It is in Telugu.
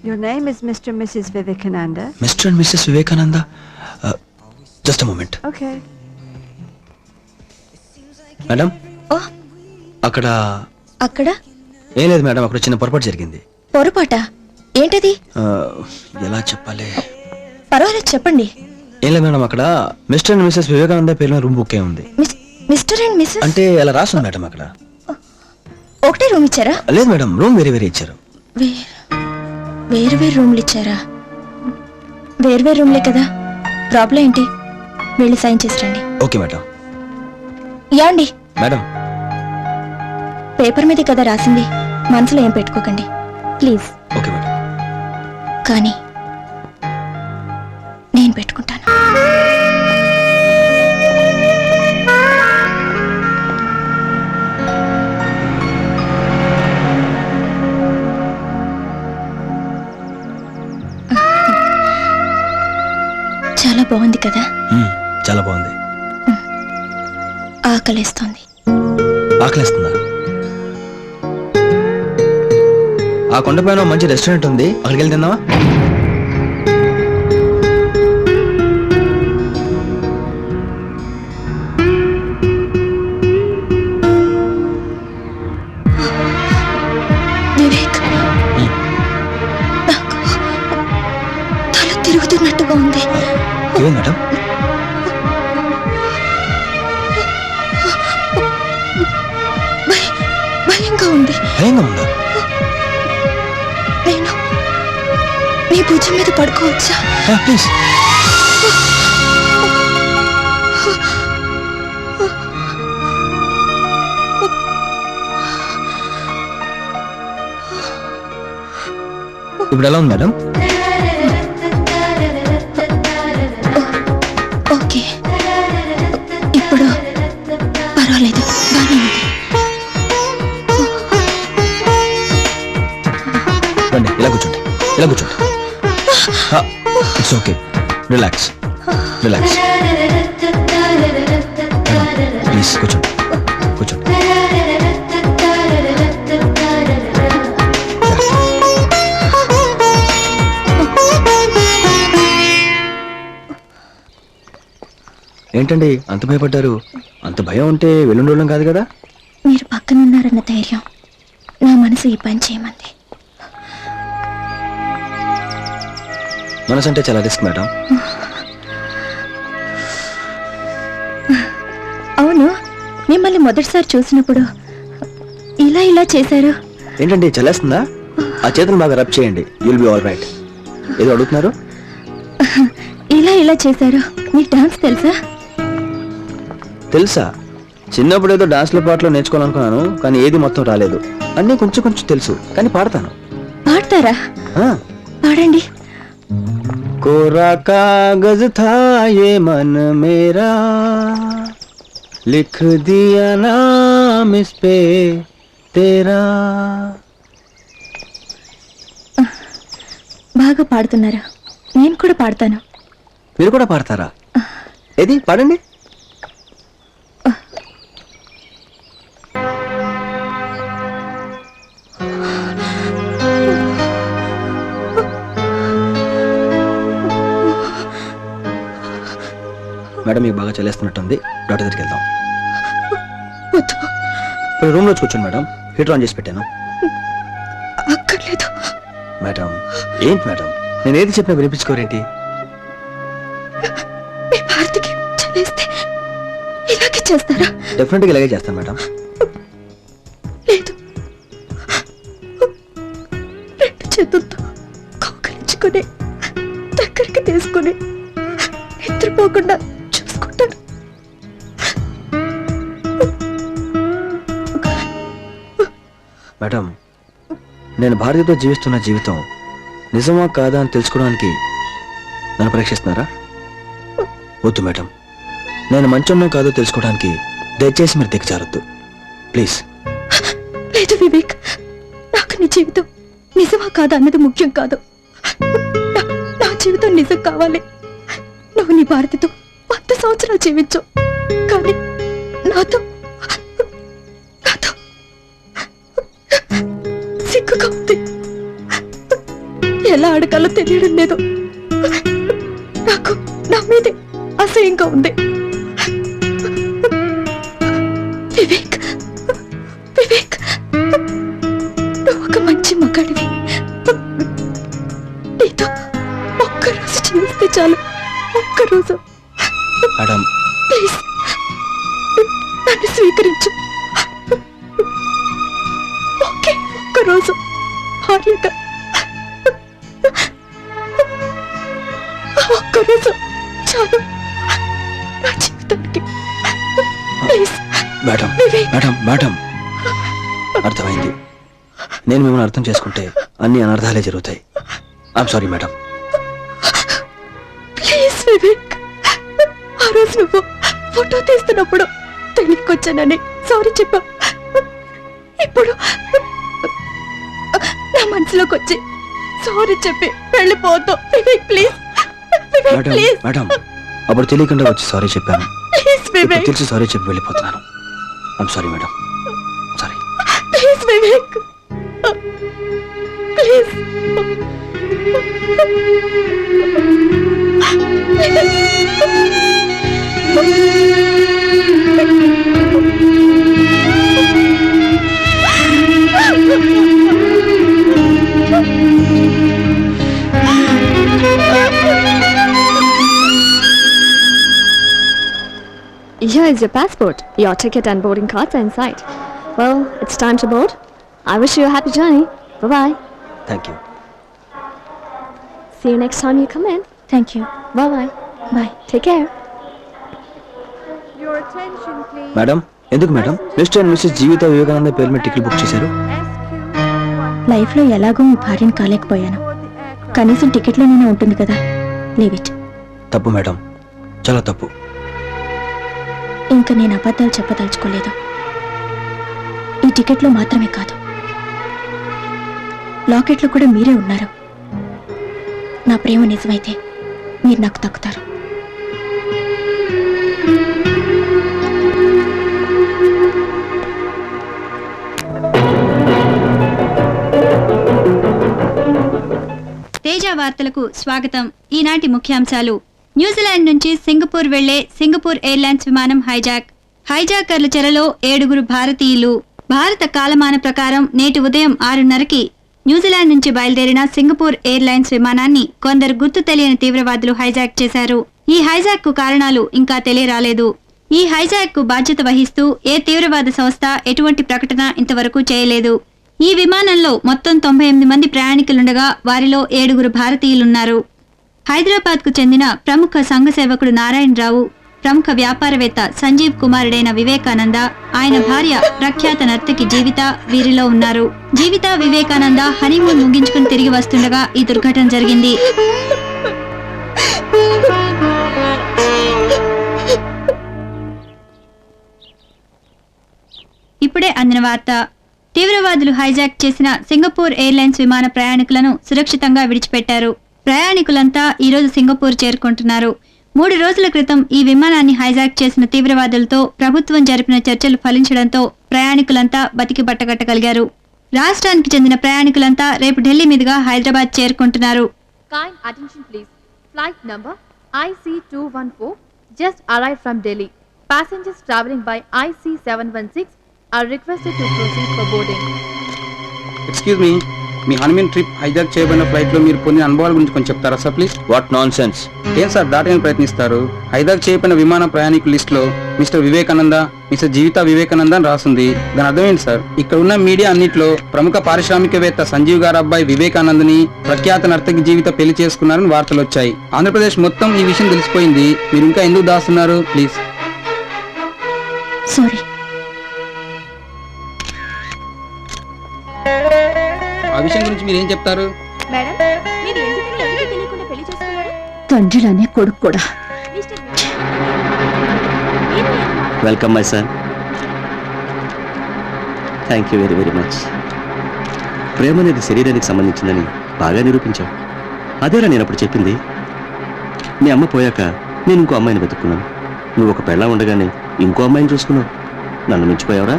Your name is Mr. and Mrs. Vivekananda. Mr. and Mrs. Vivekananda. Just a moment. Okay. Madam ఓ అక్కడ అక్కడ ఏం లేదు మేడం, అక్కడ చిన్న పొరపాటు జరిగింది. పొరపాట ఏంటది? ఎలా చెప్పాలి? పర్వాలేదు చెప్పండి. ఏం లేదు మేడం, అక్కడ మిస్టర్ అండ్ మిస్సెస్ వివేకానంద పేరున రూమ్ బుక్ అయి ఉంది. మిస్టర్ అండ్ మిస్సెస్ అంటే అలా రాస్తుంది మేడం. అక్కడ ఒకటే రూమ్ ఇచ్చారా? లేదు మేడం, రూమ్ వేరే వేరే ఇచ్చారు. వేరు వేరు రూమ్లు ఇచ్చారా? వేరు వేరు రూమ్లే కదా, ప్రాబ్లం ఏంటి? వెళ్ళి సైన్ చేసి రండి. Okay madam. యాండి మేడం పేపర్ మీద కదా రాసింది, మనసులో ఏం పెట్టుకోకండి ప్లీజ్. Okay madam. కానీ నేను పెట్టుకుంటాను. చాలా బాగుంది కదా? చాలా బాగుంది. ఆకలేస్తోంది. ఆకలిస్తుందా? ఆ కొండపైన మంచి రెస్టారెంట్ ఉంది, అక్కడికి వెళ్ళి తిందామా? వివేక్, నాకు తల తిరుగుతున్నట్టుగా ఉంది. ఏం మేడం? భయంగా ఉంది. భయంగా ఉందా? నేను నీ భుజం మీద పడుకోవచ్చా? ప్లీజ్. ఇప్పుడు ఎలా ఉంది మేడం? ఓకే, ఇప్పుడు పర్వాలేదు, బాగానే ఉంది. రండి, ఇలా కూర్చోండి, ఇలా కూర్చోండి. It's okay, relax relax. Please కూర్చోండి, కూర్చోండి. ఏంటండి అంత భయపడ్డారు? అంత భయం ఉంటే వెళ్ళుండడం కాదు కదా. మీరు పక్కనున్నారన్న ధైర్యం నా మనసు ఈ పని చేయమంది. మనసు అంటే చాలా రిస్క్ మేడం. అవును, మిమ్మల్ని మొదటిసారి చూసినప్పుడు ఇలా ఇలా చేశారు. ఏంటండి చల్లేస్తుందా? ఆ చేతులు బాగా రబ్ చేయండి, యుల్ బి ఆల్ రైట్. ఏదో అడుగుతున్నారు? ఇలా ఇలా చేశారు. మీకు డాన్స్ తెలుసా? తెలుసా? చిన్నప్పుడు ఏదో డాన్స్లో పాటలో నేర్చుకోవాలనుకున్నాను, కానీ ఏది మొత్తం రాలేదు. అన్నీ కొంచెం కొంచెం తెలుసు, కానీ పాడతాను. పాడతారా? పాడండి. कोरा कागज था ये मन मेरा, लिख दिया नाम इस पे तेरा. బాగా పాడుతున్నారు. నేను కూడా పాడతాను. మీరు కూడా పాడతారా? ఏది పాడండి. మేడం మీకు బాగా చల్లేస్తున్నట్టుంది, డాక్టర్ దగ్గరికి వెళ్దాం. ఇప్పుడు రూమ్లో కూర్చోండి మేడం, హీటర్ ఆన్ చేసి పెట్టాను. అక్కర్లేదు మేడం. ఏంటి మేడం, నేను ఏది చెప్పినా వినిపించుకోరేంటి? మీ భారతికి చలేస్తే ఇలాగే చేస్తారా? డెఫినెట్గా ఇలాగే చేస్తాను మేడం. లేదు, రెండు చేతులతో కౌగిలించుకొని దగ్గరికి తీసుకొని నిద్రపోకుండా చూసుకుంటాను. మేడం, నేను భార్యతో జీవిస్తున్న జీవితం నిజమా కాదా అని తెలుసుకోవడానికి నన్ను పరీక్షిస్తున్నారా? వద్దు మేడం, నేను మంచోన్నో కాదో తెలుసుకోవడానికి దయచేసి మీరు దిగజారొద్దు ప్లీజ్. లేదు వివేక్, నాకు నీ జీవితం నిజమా కాదా అన్నది ముఖ్యం కాదు. నా జీవితం నిజం కావాలి. నువ్వు నీ భారతితో 100 సంవత్సరాలు జీవించు, కానీ నాతో సిగ్గుగా ఉంది. ఎలా అడగాలో తెలియడం లేదు. నాకు నా మీదే అసహ్యంగా ఉంది. వివేక్, వివేక్, నువ్వు ఒక మంచి మగాడివి. నీతో ఒక్కరోజు జీవిస్తే చాలు, ఒక్కరోజు. మేడం, ప్లీజ్ నన్ను స్వీకరించు. ఒకే ఒక్కరోజు భార్యగా, ఒక్కరోజు చాలు నా జీవితానికి. ప్లీజ్. మేడం, మేడం, మేడం, అర్థమైంది. నేను మిమ్మల్ని అర్థం చేసుకుంటే అన్ని అనర్థాలే జరుగుతాయి. I'm sorry madam. Please Vivek, ఆ రోజు నువ్వు ఫోటో తీస్తున్నప్పుడు తెలియకొచ్చానని సారీ చెప్పా. ఇప్పుడు నా మనసులోకి వచ్చి సారీ చెప్పి వెళ్ళిపోతావు. Vivek please, Vivek madam, please, madam, అప్పుడు తెలియకుండా వచ్చి సారీ చెప్పాను. ప్లీజ్ ఇప్పుడు వివేక్, తెలిసి సారీ చెప్పి వెళ్ళిపోతున్నాను. I'm sorry madam, sorry. Please Vivek, please. Here is your passport. Your ticket and boarding cards are inside. Well, it's time to board. I wish you a happy journey. Bye-bye. Thank you. See you next time you come in. Thank you. Bye-bye. Bye. Take care. Your attention, please. Madam, ఎందుకు మేడం మిస్టర్ అండ్ మిస్సెస్ జీవిత వివేకానంద పేరు మీద టికెట్ బుక్ చేశారు? లైఫ్లో ఎలాగో మీ భార్యను కాలేకపోయాను. కనీసం టికెట్లోనే ఉంటుంది కదా. Leave it. తప్పు మేడం, చాలా తప్పు. ఇంకా నేను అబద్ధాలు చెప్పదలుచుకోలేదు. ఈ టికెట్లో మాత్రమే కాదు, లాకెట్లో కూడా మీరే ఉన్నారు. నా ప్రేమ నిజమైతే మీరు నాకు దక్కుతారు. తేజ వార్తలకు స్వాగతం. ఈనాటి ముఖ్యాంశాలు: న్యూజిలాండ్ నుంచి సింగపూర్ వెళ్లే సింగపూర్ ఎయిర్లైన్స్ విమానం హైజాకర్ల చెరలో 7 భారతీయులు. భారత కాలమాన ప్రకారం నేటి ఉదయం 6:30కి న్యూజిలాండ్ నుంచి బయలుదేరిన సింగపూర్ ఎయిర్లైన్స్ విమానాన్ని కొందరు గుర్తు తెలియని తీవ్రవాదులు హైజాక్ చేశారు. ఈ హైజాక్ కు కారణాలు ఇంకా తెలియరాలేదు. ఈ హైజాక్ కు బాధ్యత వహిస్తూ ఏ తీవ్రవాద సంస్థ ఎటువంటి ప్రకటన ఇంతవరకు చేయలేదు. ఈ విమానంలో మొత్తం 98 మంది ప్రయాణికులుండగా వారిలో 7 భారతీయులున్నారు. హైదరాబాద్ కు చెందిన ప్రముఖ సంఘ సేవకుడు నారాయణరావు, ప్రముఖ వ్యాపారవేత్త సంజీవ్ కుమారుడైన వివేకానంద, ఆయన భార్య ప్రఖ్యాత నర్తకి జీవిత వీరిలో ఉన్నారు. జీవిత, వివేకానంద హనీమూన్ ముగించుకుని తిరిగి వస్తుండగా ఈ దుర్ఘటన జరిగింది. ఇప్పుడే అందిన వార్త. తీవ్రవాదులు హైజాక్ చేసిన సింగపూర్ ఎయిర్లైన్స్ విమాన ప్రయాణికులను సురక్షితంగా విడిచిపెట్టారు. ప్రయాణికులంతా ఈరోజు సింగపూర్ చేరుకుంటున్నారు. 3 రోజుల క్రితం ఈ విమానాన్ని హైజాక్ చేసిన తీవ్రవాదులతో ప్రభుత్వం జరిపిన చర్చలు ఫలించడంతో ప్రయాణికులంతా బతికి బట్టగట్టగలిగారు. రాష్ట్రానికి చెందిన ప్రయాణికులంతా రేపు ఢిల్లీ మీదుగా Hyderabad చేరుకుంటున్నారు. Kind attention please. Flight number IC214 just arrived from Delhi. Passengers traveling by IC716 are requested to proceed for boarding. Excuse me, me honeymoon trip hijack చేయబడిన ఫ్లైట్ లో మీరు పొందిన అనుభవాల గురించి కొంచెం చెప్తారా sir please? What non sense. ఏం సార్ దాటని ప్రయత్నిస్తారు? హైజాక్ చేయబడిన విమాన ప్రయాణికుల లిస్ట్ లో మిస్టర్ వివేకానంద, మిస్టర్ జీవిత వివేకానంద అని రాసింది. దాని అర్థం ఏంటి సార్? ఇక్కడ ఉన్న మీడియా అన్నిట్లో ప్రముఖ పారిశ్రామికవేత్త సంజీవ్ గారు అబ్బాయి వివేకానందని ప్రఖ్యాత నర్తకి జీవిత పెళ్లి చేసుకున్నారని వార్తలు వచ్చాయి. ఆంధ్రప్రదేశ్ మొత్తం ఈ విషయం తెలిసిపోయింది. మీరు ఇంకా ఎందుకు దాస్తున్నారు ప్లీజ్? సారీ. ఆ విషయం గురించి మీరు ఏం చెప్తారు? మేడం, మీరు ఎందుకని ఎవరికీ తెలియకుండా పెళ్లి చేసుకున్నారు? తండ్రిలానే కొడుకు కూడా. Mister welcome my son. Thank you very very much. ప్రేమ అనేది శరీరానికి సంబంధించిందని బాగా నిరూపించావు. అదేరా నేను అప్పుడు చెప్పింది. మీ అమ్మ పోయాక నేను ఇంకో అమ్మాయిని వెతుక్కున్నాను. నువ్వు ఒక పెళ్ళా ఉండగానే ఇంకో అమ్మాయిని చూసుకున్నావు. నన్ను మించిపోయావురా?